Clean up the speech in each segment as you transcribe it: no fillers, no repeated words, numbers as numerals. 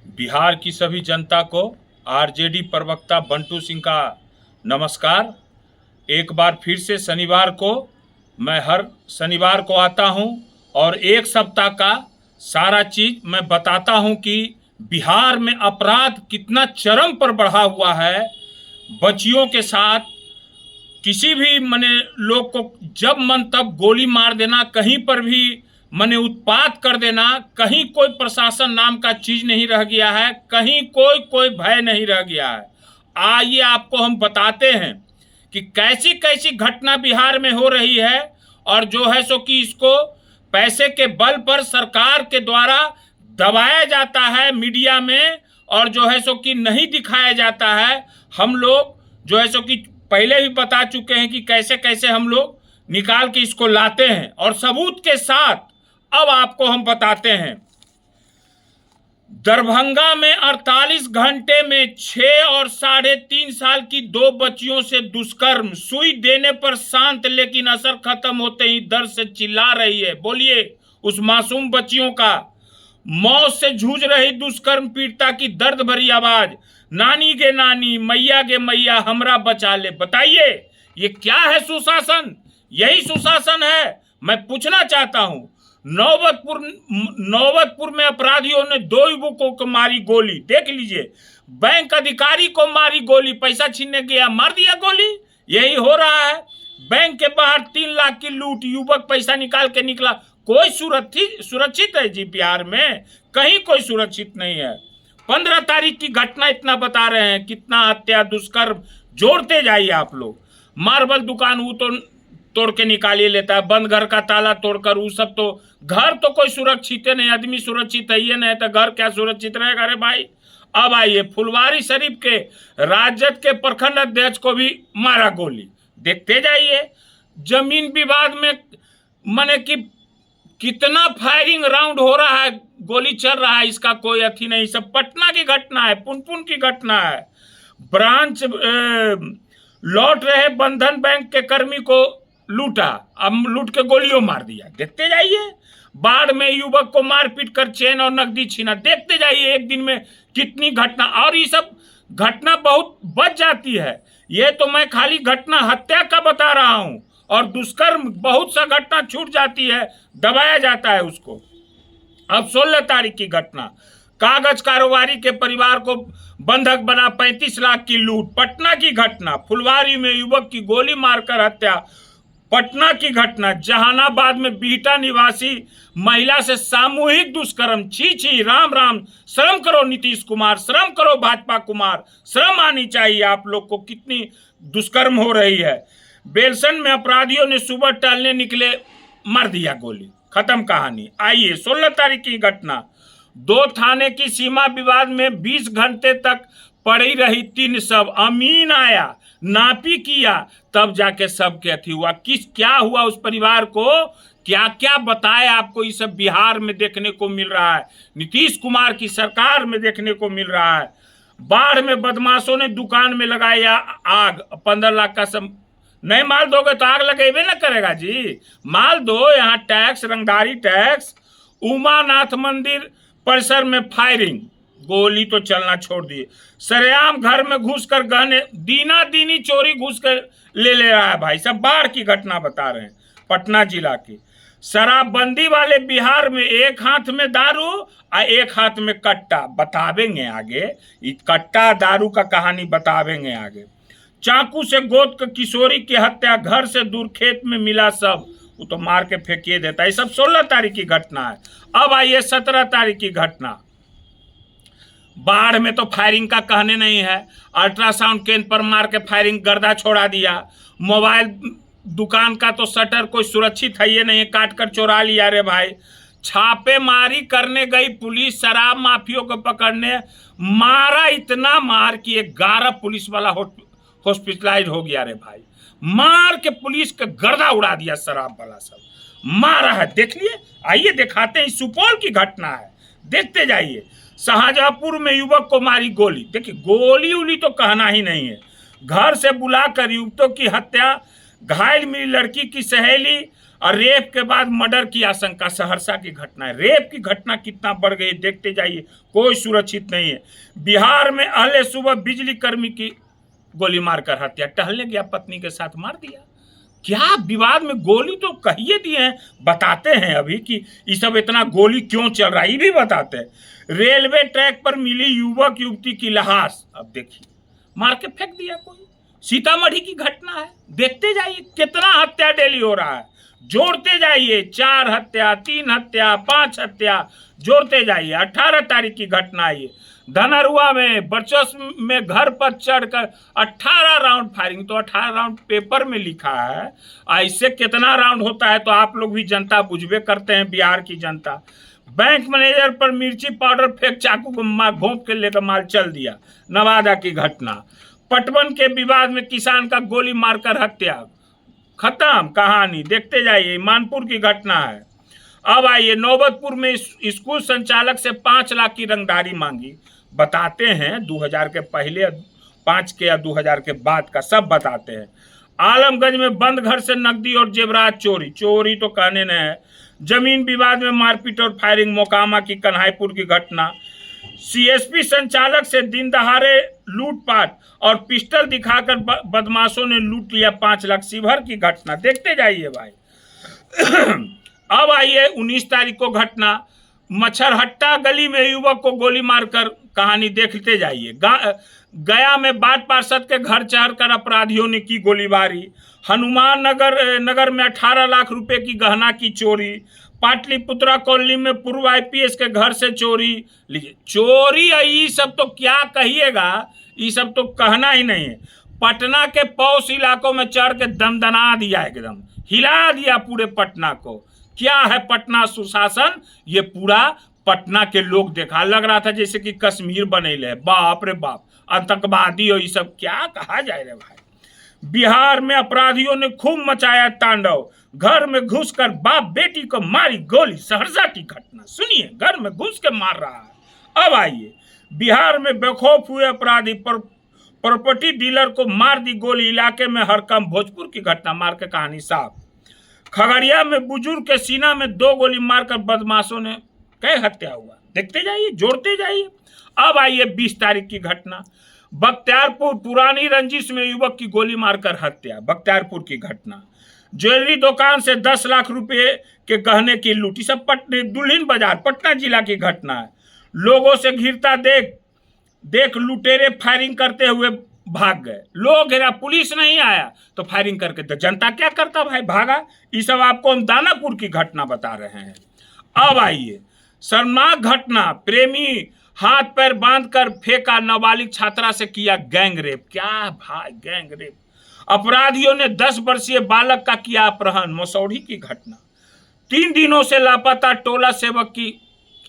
बिहार की सभी जनता को आरजेडी प्रवक्ता बंटू सिंह का नमस्कार। एक बार फिर से शनिवार को मैं हर शनिवार को आता हूं और एक सप्ताह का सारा चीज़ मैं बताता हूं कि बिहार में अपराध कितना चरम पर बढ़ा हुआ है। बच्चियों के साथ किसी भी मने लोग को जब मन तब गोली मार देना, कहीं पर भी मने उत्पात कर देना, कहीं कोई प्रशासन नाम का चीज़ नहीं रह गया है, कहीं कोई भय नहीं रह गया है। आइए आपको हम बताते हैं कि कैसी कैसी घटना बिहार में हो रही है और जो है सो कि इसको पैसे के बल पर सरकार के द्वारा दबाया जाता है मीडिया में और जो है सो कि नहीं दिखाया जाता है। हम लोग जो है सो कि पहले भी बता चुके हैं कि कैसे कैसे हम लोग निकाल के इसको लाते हैं और सबूत के साथ अब आपको हम बताते हैं। दरभंगा में 48 घंटे में 6 और 3.5 साल की 2 बच्चियों से दुष्कर्म, सुई देने पर शांत लेकिन असर खत्म होते ही दर्द से चिल्ला रही है। बोलिए उस मासूम बच्चियों का मौत से जूझ रही दुष्कर्म पीड़िता की दर्द भरी आवाज, नानी गे नानी, मैया गे मैया, हमरा बचा ले। बताइए ये क्या है सुशासन? यही सुशासन है? मैं पूछना चाहता हूं। नौबतपुर में अपराधियों ने 2 युवकों को मारी गोली। देख लीजिए, बैंक अधिकारी को मारी गोली, पैसा छीनने गया मार दिया गोली। यही हो रहा है। बैंक के बाहर 3 लाख की लूट, युवक पैसा निकाल के निकला। कोई सुरक्षित है जी बिहार में? कहीं कोई सुरक्षित नहीं है। 15 तारीख की घटना इतना बता रहे हैं, कितना हत्या दुष्कर्म जोड़ते जाइए आप लोग। मार्बल दुकान वो तो तोड़ के निकालिए लेता है, बंद घर का ताला तोड़कर, वो सब तो घर तो कोई सुरक्षित नहीं, आदमी सुरक्षित है ये नहीं तो घर क्या सुरक्षित रहेगा? अरे भाई अब आइए, फुलवारी शरीफ के राजद के प्रखंड अध्यक्ष को भी मारा गोली। देखते जाइए। जमीन विवाद में माने कि कितना फायरिंग राउंड हो रहा है, गोली चल रहा है, इसका कोई अथी नहीं। सब पटना की घटना है, पुनपुन की घटना है। ब्रांच लौट रहे बंधन बैंक के कर्मी को लूटा, अब लूट के गोलियों मार दिया। देखते जाइए। बाढ़ में युवक को मारपीट कर चेन और नकदी छीना। देखते जाइए एक दिन में कितनी घटना, और ये सब घटना बहुत बच जाती है। ये तो मैं खाली घटना हत्या का बता रहा हूं, और दुष्कर्म बहुत सा घटना छूट जाती है, दबाया जाता है उसको। अब 16 तारीख की घटना, कागज कारोबारी के परिवार को बंधक बना 35 लाख की लूट। पटना की घटना, फुलवारी में युवक की गोली मारकर हत्या। पटना की घटना, जहानाबाद में बिहटा निवासी महिला से सामूहिक दुष्कर्म। छी छी, राम राम, शर्म करो नीतीश कुमार, शर्म करो भाजपा कुमार, शर्म आनी चाहिए आप लोग को। कितनी दुष्कर्म हो रही है। बेलसन में अपराधियों ने सुबह टहलने निकले, मार दिया गोली, खत्म कहानी। आइए 16 तारीख की घटना, 2 थाने की सीमा विवाद में 20 घंटे तक पड़ी रही 3 शव। अमीन आया, नापी किया, तब जाके सब के अथी हुआ। क्या हुआ उस परिवार को, क्या क्या बताए आपको? ये सब बिहार में देखने को मिल रहा है, नीतीश कुमार की सरकार में देखने को मिल रहा है। बाढ़ में बदमाशों ने दुकान में लगाया आग, 15 लाख का सब। नहीं माल दोगे तो आग लगेबे ना करेगा जी। माल दो, यहाँ टैक्स, रंगदारी टैक्स। उमानाथ मंदिर परिसर में फायरिंग, गोली तो चलना छोड़ दिए। सरेआम घर में घुसकर गहने, दीना दीनी चोरी घुस कर ले रहा है भाई। सब बाढ़ की घटना बता रहे हैं पटना जिला की। शराबबंदी वाले बिहार में एक हाथ में दारू और एक हाथ में कट्टा। बतावेंगे आगे, ये कट्टा दारू का कहानी बतावेंगे आगे। चाकू से गोद कर किशोरी की हत्या, घर से दूर खेत में मिला सब, वो तो मार के फेंकिए देता है। सब 16 तारीख की घटना है। अब आइए 17 तारीख की घटना। बाढ़ में तो फायरिंग का कहने नहीं है, अल्ट्रासाउंड केंद्र पर मार के फायरिंग गर्दा छोड़ा दिया। मोबाइल दुकान का तो शटर कोई सुरक्षित है ये नहीं, काट कर चोरा लिया। रे भाई, छापेमारी करने गई पुलिस शराब माफियों को पकड़ने, मारा इतना मार कि 11 पुलिस वाला हॉस्पिटलाइज हो गया। रे भाई, मार के पुलिस का गर्दा उड़ा दिया, शराब वाला सब मारा है। देख लिए, आइए दिखाते हैं। सुपौल की घटना है, देखते जाइए। शाहजहांपुर में युवक को मारी गोली। देखिए, गोली उली तो कहना ही नहीं है। घर से बुलाकर युवकों की हत्या, घायल मिली लड़की की सहेली। और रेप के बाद मर्डर की आशंका, सहरसा की घटना है। रेप की घटना कितना बढ़ गई देखते जाइए, कोई सुरक्षित नहीं है। बिहार में अहले सुबह बिजली कर्मी की गोली मारकर हत्या, टहलने गया पत्नी के साथ मार दिया। क्या विवाद में गोली तो कहिए दिए हैं, बताते हैं अभी कि ये सब इतना गोली क्यों चल रहा है, ये भी बताते हैं। रेलवे ट्रैक पर मिली युवक युवती की लाश, अब देखिए मार के फेंक दिया कोई। सीतामढ़ी की घटना है, देखते जाइए कितना हत्या डेली हो रहा है, जोड़ते जाइए, 4 हत्या, 3 हत्या, 5 हत्या, जोड़ते जाइए। 18 तारीख की घटना है ये, धनरुआ में वर्चस्व में घर पर चढ़कर 18 राउंड फायरिंग। तो 18 राउंड पेपर में लिखा है, ऐसे कितना राउंड होता है तो आप लोग भी जनता बुझबे करते हैं, बिहार की जनता। बैंक मैनेजर पर मिर्ची पाउडर फेंक चाकू घोंप के लेकर माल चल दिया, नवादा की घटना। पटवन के विवाद में किसान का गोली मारकर हत्या, खत्म कहानी, देखते जाइए। मानपुर की घटना है। अब आइए, नौबतपुर में स्कूल संचालक से 5 लाख की रंगदारी मांगी, बताते हैं 2000 के पहले 5 के या 2000 के बाद का सब बताते हैं। आलमगंज में बंद घर से नकदी और जेवरात चोरी, चोरी तो कहने न है। जमीन विवाद में मारपीट और फायरिंग, मोकामा की कन्हाईपुर की घटना। सीएसपी संचालक से दिन दहाड़े लूटपाट और पिस्टल दिखाकर बदमाशों ने लूट लिया 5 लाख, शिवहर की घटना, देखते जाइए भाई। अब आइए 19 तारीख को घटना, मच्छरहट्टा गली में युवक को गोली मारकर, कहानी देखते जाइए। गया में बाढ़ पार्षद के घर चढ़कर अपराधियों ने की गोलीबारी। हनुमान नगर में 18 लाख रुपए की गहना की चोरी। पाटलिपुत्रा कॉलोनी में पूर्व आईपीएस के घर से चोरी। लीजिए चोरी, ये सब तो क्या कहिएगा, ये सब तो कहना ही नहीं है। पटना के पौष इलाकों में चढ़ के दमदना दिया, एकदम हिला दिया पूरे पटना को। क्या है पटना सुशासन, ये पूरा पटना के लोग देखा, लग रहा था जैसे कि कश्मीर बनेले है। बाप रे बाप, आतंकवादी और ये सब क्या कहा जाए रे भाई। बिहार में अपराधियों ने खूब मचाया तांडव, घर में घुसकर बाप बेटी को मारी गोली, सहरसा की घटना सुनिए, घर में घुस के मार रहा है। अब आइए, बिहार में बेखौफ हुए अपराधी प्रॉपर्टी डीलर को मार दी गोली, इलाके में हड़कंप, भोजपुर की घटना, मार के कहानी साफ। खगड़िया में बुजुर्ग के सीना में 2 गोली मारकर बदमाशों ने कई हत्या हुआ, देखते जाइए, जोड़ते जाइए। अब आइए 20 तारीख की घटना, बख्तियारपुर पुरानी रंजिश में युवक की गोली मारकर हत्या, बख्तियारपुर की घटना। ज्वेलरी दुकान से 10 लाख रुपए के गहने की लूटी, सब दुल्हिन बाजार पटना जिला की घटना है। लोगों से घिरता देख लुटेरे फायरिंग करते हुए भाग गए। लोग घेरा, पुलिस नहीं आया तो फायरिंग करके, तो जनता क्या करता भाई, भागा। ये सब आपको हम दानापुर की घटना बता रहे हैं। अब आइए, शर्मनाक घटना, प्रेमी हाथ पैर बांधकर फेंका, नाबालिग छात्रा से किया गैंग रेप। क्या भाई, गैंग रेप। अपराधियों ने 10 वर्षीय बालक का किया अपहरण, मसौढ़ी की घटना। 3 दिनों से लापता टोला सेवक की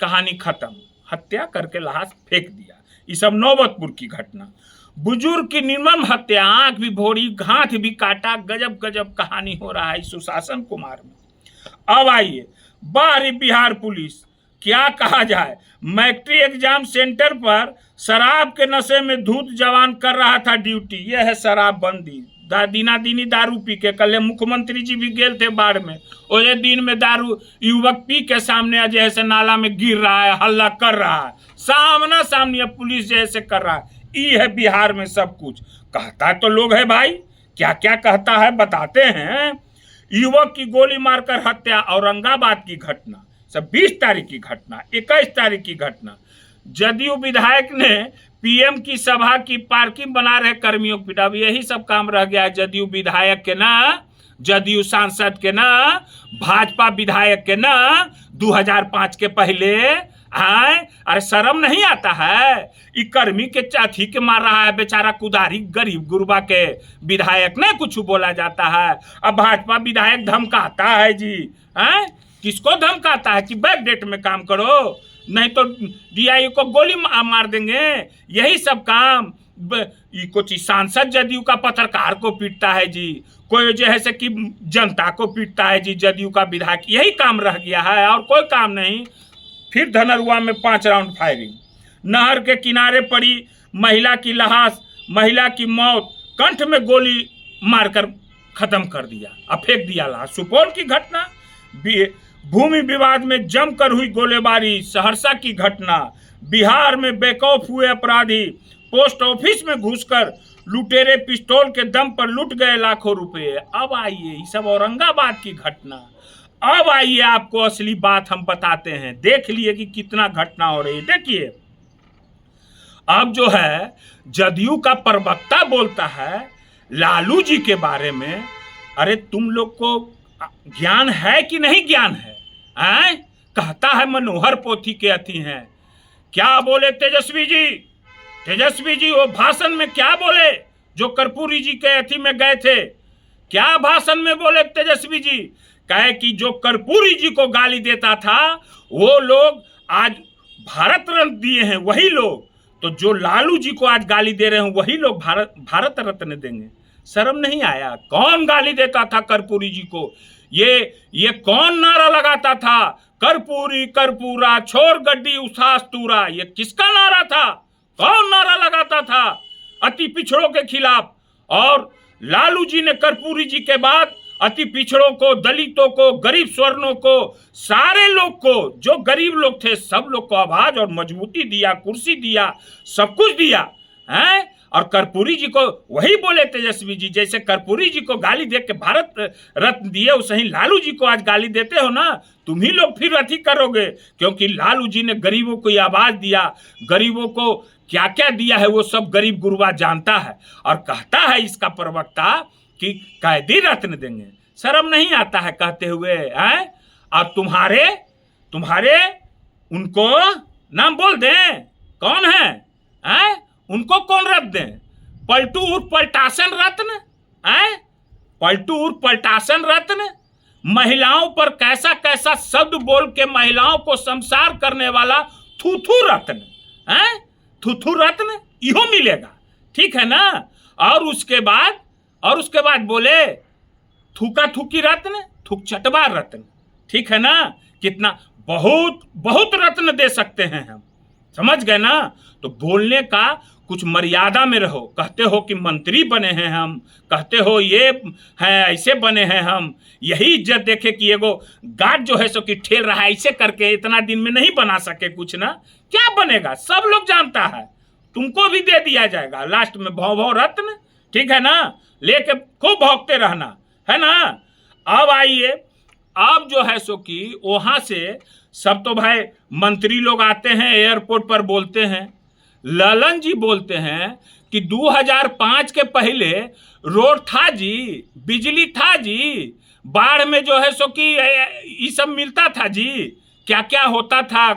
कहानी खत्म, हत्या करके लाश फेंक दिया। ये सब नौबतपुर की घटना। बुजुर्ग की निर्मम हत्या, आंख भी भोरी, हाथ भी काटा, गजब गजब कहानी हो रहा है सुशासन कुमार में। अब आइए, बाहरी बिहार पुलिस, क्या कहा जाए। मैट्रिक एग्जाम सेंटर पर शराब के नशे में धूत जवान कर रहा था ड्यूटी, यह है शराबबंदी। दिना दिनी दारू पी के, कल मुख्यमंत्री जी भी गेल थे बाढ़ में, और दिन में दारू युवक पी के सामने जैसे नाला में गिर रहा है, हल्ला कर रहा है, सामना सामने पुलिस जैसे कर रहा है। ये है बिहार में सब कुछ, कहता तो लोग है भाई, क्या क्या कहता है बताते हैं। युवक की गोली मारकर हत्या, औरंगाबाद की घटना, सब 20 तारीख की घटना। 21 तारीख की घटना, जदयू विधायक ने पीएम की सभा की पार्किंग बना रहे कर्मियों की, अब यही सब काम रह गया जदयू विधायक के ना, जदयू सांसद के ना, भाजपा विधायक के ना, 2005 के पहले। अरे शर्म नहीं आता है, ये कर्मी के चाथी के मार रहा है बेचारा, कुदारी गरीब गुरबा के विधायक ने कुछ बोला जाता है। अब भाजपा विधायक धमकाता है जी, हैं किसको धमकाता है कि बैक डेट में काम करो, नहीं तो डीआई को गोली मार देंगे। यही सब काम, कुछ सांसद जदयू का पत्रकार को पीटता है जी, कोई जैसे कि जनता को पीटता है जी, जदयू का विधायक, यही काम रह गया है और कोई काम नहीं। फिर धनरुआ में 5 राउंड फायरिंग, नहर के किनारे पड़ी महिला की लाश, महिला की मौत, कंठ में गोली मारकर खत्म कर दिया, अब फेंक दिया लाश। सुपौल की घटना, भूमि विवाद में जमकर हुई गोलीबारी, सहरसा की घटना, बिहार में बेखौफ हुए अपराधी, पोस्ट ऑफिस में घुसकर लुटेरे पिस्तौल के दम पर लूट गए लाखों रुपए। अब आइए, ये सब औरंगाबाद की घटना। अब आइए आपको असली बात हम बताते हैं, देख लिए कि कितना घटना हो रही है। देखिए, अब जो है जदयू का प्रवक्ता बोलता है लालू जी के बारे में, अरे तुम लोग को ज्ञान है कि नहीं ज्ञान है? कहता है मनोहर पोथी के अति हैं। क्या बोले तेजस्वी जी? तेजस्वी जी वो भाषण में क्या बोले जो कर्पूरी जी के अति में गए थे? क्या भाषण में बोले तेजस्वी जी? कहे कि जो कर्पूरी जी को गाली देता था वो लोग आज भारत रत्न दिए हैं वही लोग, तो जो लालू जी को आज गाली दे रहे हैं वही लोग भारत रत्न देंगे। शर्म नहीं आया? कौन गाली देता था कर्पूरी जी को? ये कौन नारा लगाता था? कर्पूरी कर्पूरा छोर गड्डी उसास तूरा, ये किसका नारा था? कौन नारा लगाता था अति पिछड़ों के खिलाफ? और लालू जी ने कर्पूरी जी के बाद अति पिछड़ों को, दलितों को, गरीब स्वर्णों को, सारे लोग को, जो गरीब लोग थे सब लोग को आवाज और मजबूती दिया, कुर्सी दिया, सब कुछ दिया है। और कर्पूरी जी को वही बोले तेजस्वी जी, जैसे कर्पूरी जी को गाली दे के भारत रत्न दिए वैसे ही लालू जी को आज गाली देते हो ना, तुम ही लोग फिर अति करोगे, क्योंकि लालू जी ने गरीबों को आवाज दिया, गरीबों को क्या क्या दिया है वो सब गरीब गुरबा जानता है। और कहता है इसका प्रवक्ता कि कैदी रत्न देंगे। शर्म नहीं आता है कहते हुए? हैं? और तुम्हारे उनको नाम बोल दें, कौन है? हैं? उनको कौन रत्न दें? पलटू उर्फ पलटासन रत्न? हैं? पलटू उर्फ पलटासन रत्न? महिलाओं पर कैसा कैसा शब्द बोल के महिलाओं को संसार करने वाला थूथू रत्न, हैं? थूथू रत्न इहो मिलेगा, ठीक है ना? और उसके बाद बोले थूका थूकी रत्न, थूक चटवा रत्न, ठीक है ना? कितना बहुत रत्न दे सकते हैं हम, समझ गए ना? तो बोलने का कुछ मर्यादा में रहो। कहते हो कि मंत्री बने हैं हम, कहते हो ये हैं ऐसे बने हैं हम, यही इज्जत देखे कि एगो गार्ड जो है सो कि ठेल रहा है ऐसे करके, इतना दिन में नहीं बना सके कुछ ना, क्या बनेगा सब लोग जानता है। तुमको भी दे दिया जाएगा लास्ट में भौ रत्न, ठीक है ना? लेके खूब भौंकते रहना, है ना? अब आइए, अब जो है सो कि वहां से सब तो भाई मंत्री लोग आते हैं एयरपोर्ट पर बोलते हैं। ललन जी बोलते हैं कि 2005 के पहले रोड था जी, बिजली था जी, बाढ़ में जो है सो कि ये सब मिलता था जी, क्या क्या होता था।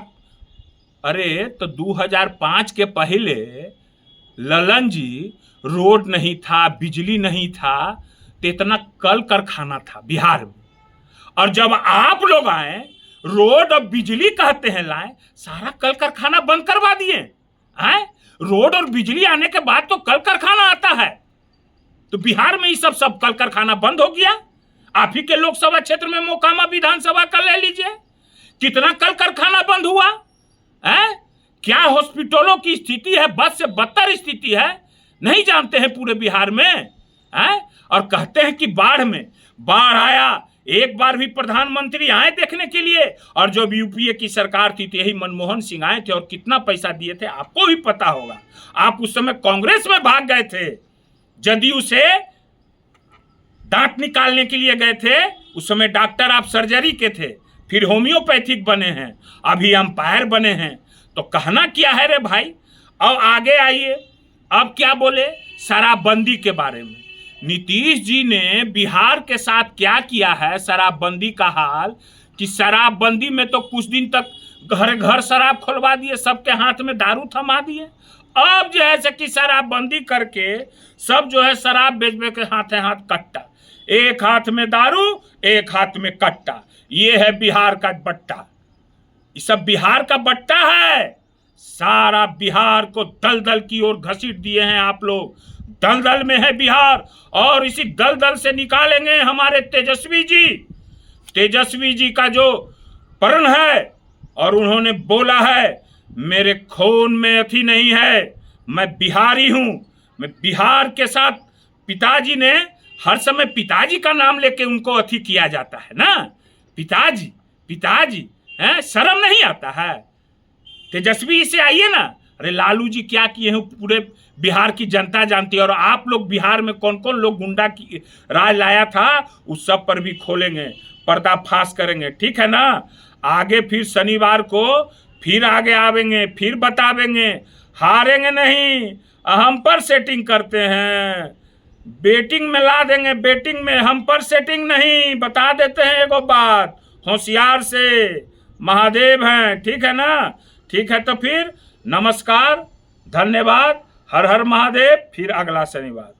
अरे तो 2005 के पहले ललन जी रोड नहीं था, बिजली नहीं था, तो इतना कल कारखाना था बिहार में। और जब आप लोग आए रोड और बिजली कहते हैं लाए, सारा कल कारखाना बंद करवा दिए हैं। रोड और बिजली आने के बाद तो कल कारखाना आता है, तो बिहार में ये सब कल कारखाना बंद हो गया। आप ही के लोकसभा क्षेत्र में मोकामा विधानसभा का ले लीजिए, कितना कल कारखाना बंद हुआ है। क्या हॉस्पिटलों की स्थिति है, बद से बदतर स्थिति है, नहीं जानते हैं पूरे बिहार में है। और कहते हैं कि बाढ़ आया, एक बार भी प्रधानमंत्री आए देखने के लिए, और जब यूपीए की सरकार थी तो यही मनमोहन सिंह आए थे और कितना पैसा दिए थे आपको भी पता होगा। आप उस समय कांग्रेस में भाग गए थे, जदयू से दांत निकालने के लिए गए थे, उस समय डॉक्टर आप सर्जरी के थे, फिर होम्योपैथिक बने हैं, अभी अंपायर बने हैं। तो कहना क्या है रे भाई। अब आगे आइए, अब क्या बोले शराबबंदी के बारे में। नीतीश जी ने बिहार के साथ क्या किया है शराबबंदी का हाल, कि शराबबंदी में तो कुछ दिन तक घर घर शराब खुलवा दिए, सबके हाथ में दारू थमा दिए। अब जो है कि शराबबंदी करके सब जो है शराब बेच के हाथ कट्टा, एक हाथ में दारू एक हाथ में कट्टा। ये है बिहार का बट्टा, ये सब बिहार का बट्टा है। सारा बिहार को दलदल की ओर घसीट दिए हैं आप लोग, दलदल में है बिहार, और इसी दलदल से निकालेंगे हमारे तेजस्वी जी। तेजस्वी जी का जो प्रण है, और उन्होंने बोला है मेरे खून में अथी नहीं है, मैं बिहारी हूँ, मैं बिहार के साथ, पिताजी ने हर समय पिताजी का नाम लेके उनको अथी किया जाता है ना, पिताजी पिताजी, हैं, शर्म नहीं आता है? तेजस्वी से आइए ना। अरे लालू जी क्या किए हैं पूरे बिहार की जनता जानती है, और आप लोग बिहार में कौन कौन लोग गुंडा की राज लाया था उस सब पर भी खोलेंगे, पर्दाफाश करेंगे, ठीक है ना। आगे फिर शनिवार को फिर आगे आवेंगे, फिर बतावेंगे, हारेंगे नहीं। हम पर सेटिंग करते हैं, बेटिंग में ला देंगे, बेटिंग में हम पर सेटिंग नहीं। बता देते हैं एगो बात होशियार से, महादेव हैं, ठीक है ना। ठीक है तो फिर नमस्कार, धन्यवाद, हर हर महादेव, फिर अगला शनिवार।